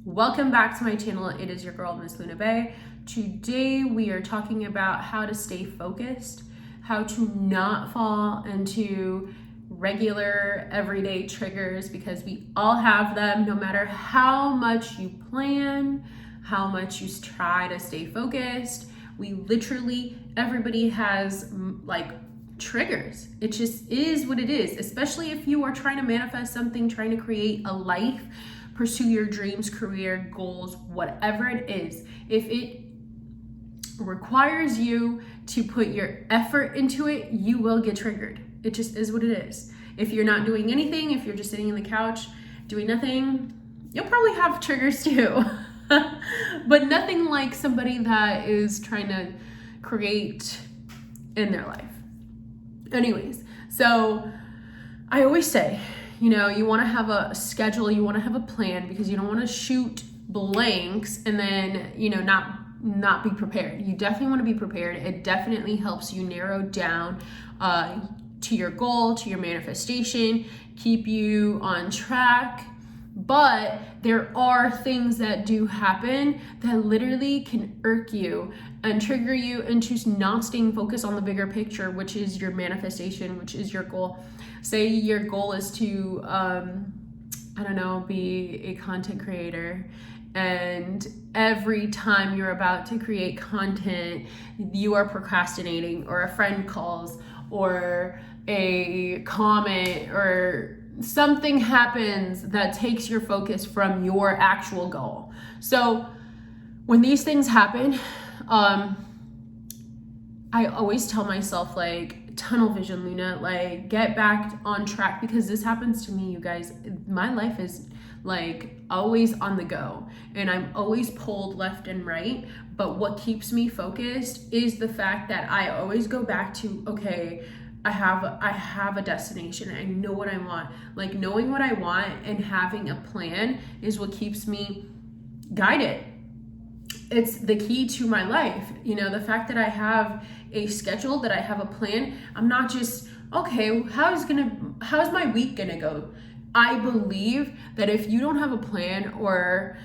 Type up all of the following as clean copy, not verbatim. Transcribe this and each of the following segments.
Welcome back to my channel. It is your girl, Miss Luna Bay. Today we are talking about how to stay focused, how to not fall into regular everyday triggers, because we all have them. No matter how much you plan, how much you try to stay focused, everybody has triggers. It just is what it is, especially if you are trying to manifest something, trying to create a life, pursue your dreams, career, goals, whatever it is. If it requires you to put your effort into it, you will get triggered. It just is what it is. If you're not doing anything, if you're just sitting on the couch doing nothing, you'll probably have triggers too. But nothing like somebody that is trying to create in their life. Anyways, so I always say, you want to have a schedule, you want to have a plan, because you don't want to shoot blanks and then, not be prepared. You definitely want to be prepared. It definitely helps you narrow down to your goal, to your manifestation, keep you on track. But there are things that do happen that literally can irk you and trigger you into not staying focused on the bigger picture, which is your manifestation, which is your goal. Say your goal is to, be a content creator. And every time you're about to create content, you are procrastinating, or a friend calls, or a comment, or something happens that takes your focus from your actual goal. So when these things happen, I always tell myself, tunnel vision, Luna, get back on track, because this happens to me, you guys. My life is always on the go, and I'm always pulled left and right. But what keeps me focused is the fact that I always go back to, okay, I have a destination. I know what I want. Knowing what I want and having a plan is what keeps me guided. It's the key to my life. The fact that I have a schedule, that I have a plan. I'm not just, okay, how's my week gonna go? I believe that if you don't have a plan, or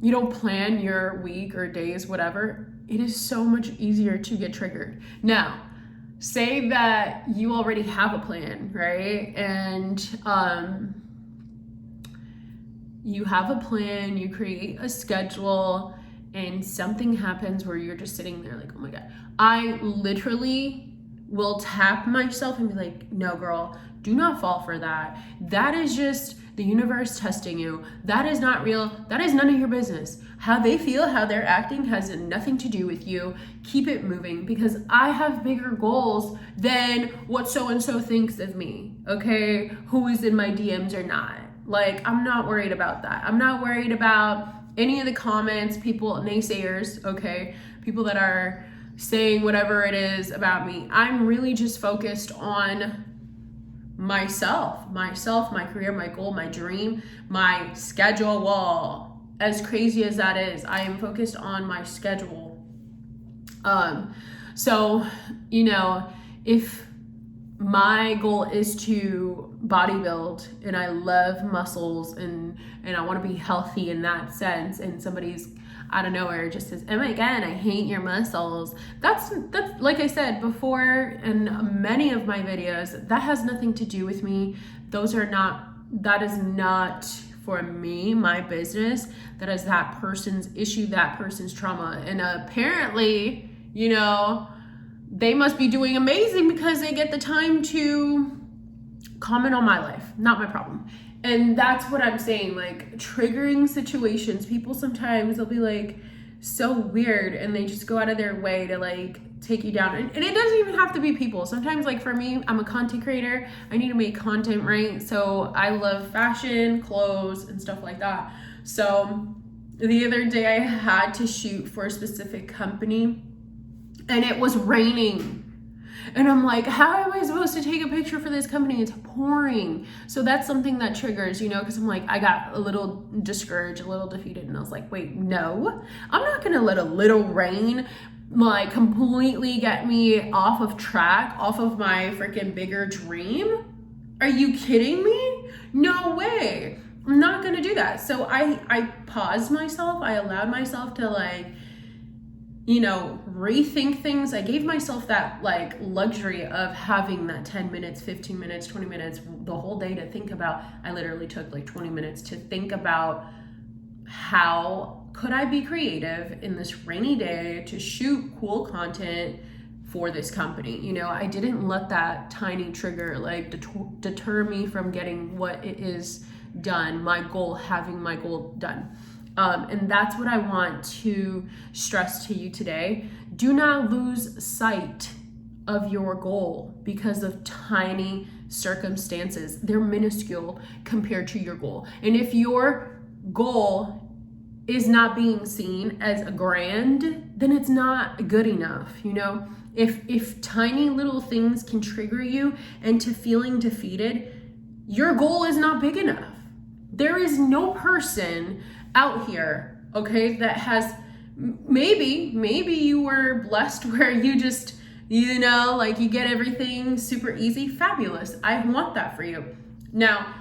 you don't plan your week or days, whatever, it is so much easier to get triggered. Now, say that you already have a plan, right? And you have a plan, you create a schedule, and something happens where you're just sitting there oh my God. I literally will tap myself and be like, no, girl, do not fall for that. That is just the universe testing you. That is not real. That is none of your business. How they feel, how they're acting has nothing to do with you. Keep it moving, because I have bigger goals than what so-and-so thinks of me, okay? Who is in my DMs or not. I'm not worried about that. I'm not worried about any of the comments, people, naysayers, okay? People that are saying whatever it is about me. I'm really just focused on myself, my career, my goal, my dream, my schedule. As crazy as that is, I am focused on my schedule. So, if my goal is to bodybuild, and I love muscles, and I want to be healthy in that sense, and somebody's out of nowhere just says, oh my God, I hate your muscles. That's like I said before in many of my videos, that has nothing to do with me. That is not for me, my business. That is that person's issue, that person's trauma. And apparently, they must be doing amazing, because they get the time to comment on my life. Not my problem. And that's what I'm saying, triggering situations. People sometimes, they'll be so weird, and they just go out of their way to take you down. And it doesn't even have to be people. Sometimes, for me, I'm a content creator. I need to make content, right? So I love fashion, clothes, and stuff like that. So the other day I had to shoot for a specific company, and it was raining. And I'm like, how am I supposed to take a picture for this company? It's pouring. So that's something that triggers, because I'm I got a little discouraged, a little defeated. And I was like, wait, no, I'm not going to let a little rain completely get me off of track, off of my freaking bigger dream. Are you kidding me? No way. I'm not going to do that. So I paused myself. I allowed myself to like, you know, rethink things. I gave myself that like luxury of having that 10 minutes, 15 minutes, 20 minutes, the whole day to think about. I literally took like 20 minutes to think about how could I be creative in this rainy day to shoot cool content for this company. You know, I didn't let that tiny trigger like deter me from getting what it is done, my goal, having my goal done. And that's what I want to stress to you today. Do not lose sight of your goal because of tiny circumstances. They're minuscule compared to your goal. And if your goal is not being seen as a grand, then it's not good enough, you know? If tiny little things can trigger you into feeling defeated, your goal is not big enough. There is no person out here, okay, that has, maybe you were blessed where you just, you know, like you get everything super easy, fabulous. I want that for you. Now,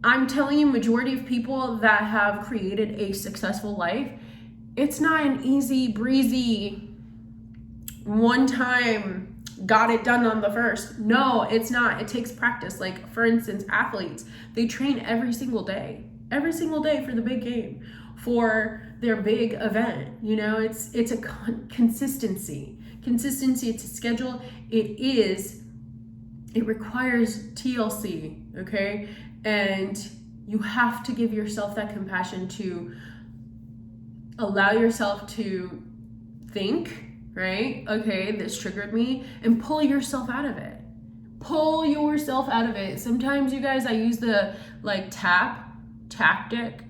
I'm telling you, majority of people that have created a successful life, it's not an easy breezy, one time got it done on the first. No, it's not. It takes practice. Like for instance, athletes, they train every single day for the big game, for their big event. You know, it's a consistency. It's a schedule. It requires TLC, okay? And you have to give yourself that compassion to allow yourself to think, right? Okay, this triggered me, and pull yourself out of it. Pull yourself out of it. Sometimes, you guys, I use the like tactic.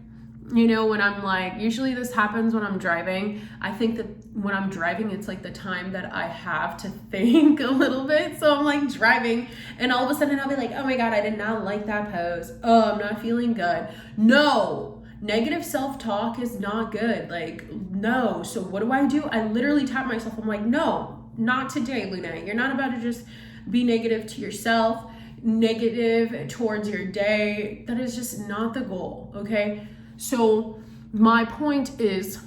You know, when I'm like, usually this happens when I'm driving. I think that when I'm driving, it's like the time that I have to think a little bit. So I'm like driving, and all of a sudden I'll be like, oh my God, I did not like that pose. Oh, I'm not feeling good. No. Negative self-talk is not good. Like, no. So what do? I literally tap myself. I'm like, no, not today, Luna. You're not about to just be negative to yourself, negative towards your day. That is just not the goal, okay? So my point is,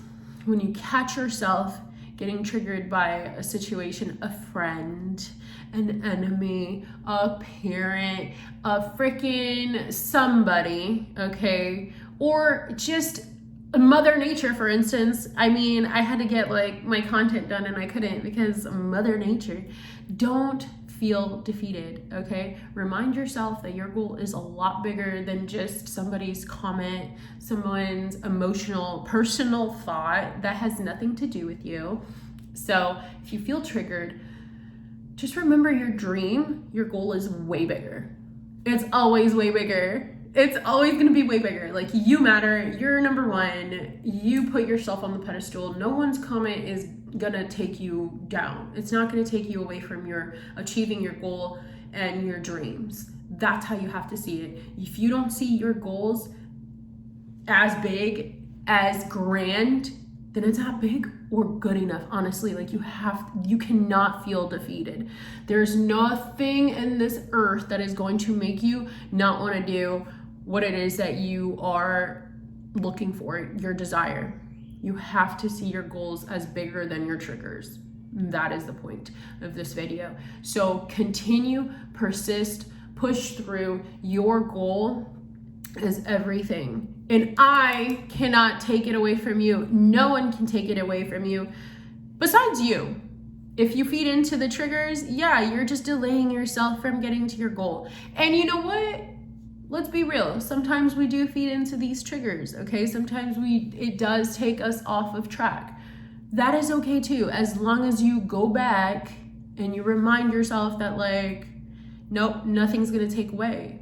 when you catch yourself getting triggered by a situation, a friend, an enemy, a parent, a freaking somebody, okay, or just Mother Nature, for instance. I mean, I had to get like my content done and I couldn't because Mother Nature. Don't feel defeated, okay? Remind yourself that your goal is a lot bigger than just somebody's comment, someone's emotional, personal thought that has nothing to do with you. So if you feel triggered, just remember your dream, your goal is way bigger. It's always way bigger. It's always going to be way bigger. Like, you matter. You're number one. You put yourself on the pedestal. No one's comment is going to take you down. It's not going to take you away from your achieving your goal and your dreams. That's how you have to see it. If you don't see your goals as big, as grand, then it's not big or good enough. Honestly, like, you cannot feel defeated. There's nothing in this earth that is going to make you not want to do what it is that you are looking for, your desire. You have to see your goals as bigger than your triggers. That is the point of this video. So continue, persist, push through. Your goal is everything. And I cannot take it away from you. No one can take it away from you besides you. If you feed into the triggers, yeah, you're just delaying yourself from getting to your goal. And you know what? Let's be real. Sometimes we do feed into these triggers, okay? Sometimes it does take us off of track. That is okay too, as long as you go back and you remind yourself that, like, nope, nothing's gonna take away.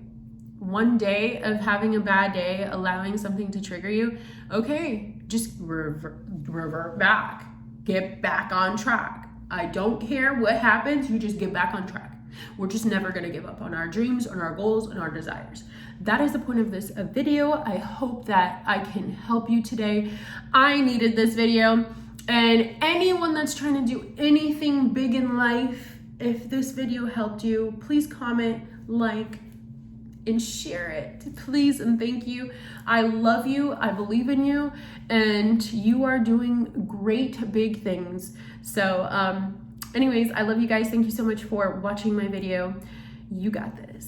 One day of having a bad day, allowing something to trigger you, okay, just revert back. Get back on track. I don't care what happens, you just get back on track. We're just never gonna give up on our dreams, on our goals, and our desires. That is the point of this video. I hope that I can help you today. I needed this video, and anyone that's trying to do anything big in life, if this video helped you, please comment, like, and share it, please and thank you. I love you, I believe in you, and you are doing great big things. So anyways, I love you guys. Thank you so much for watching my video. You got this.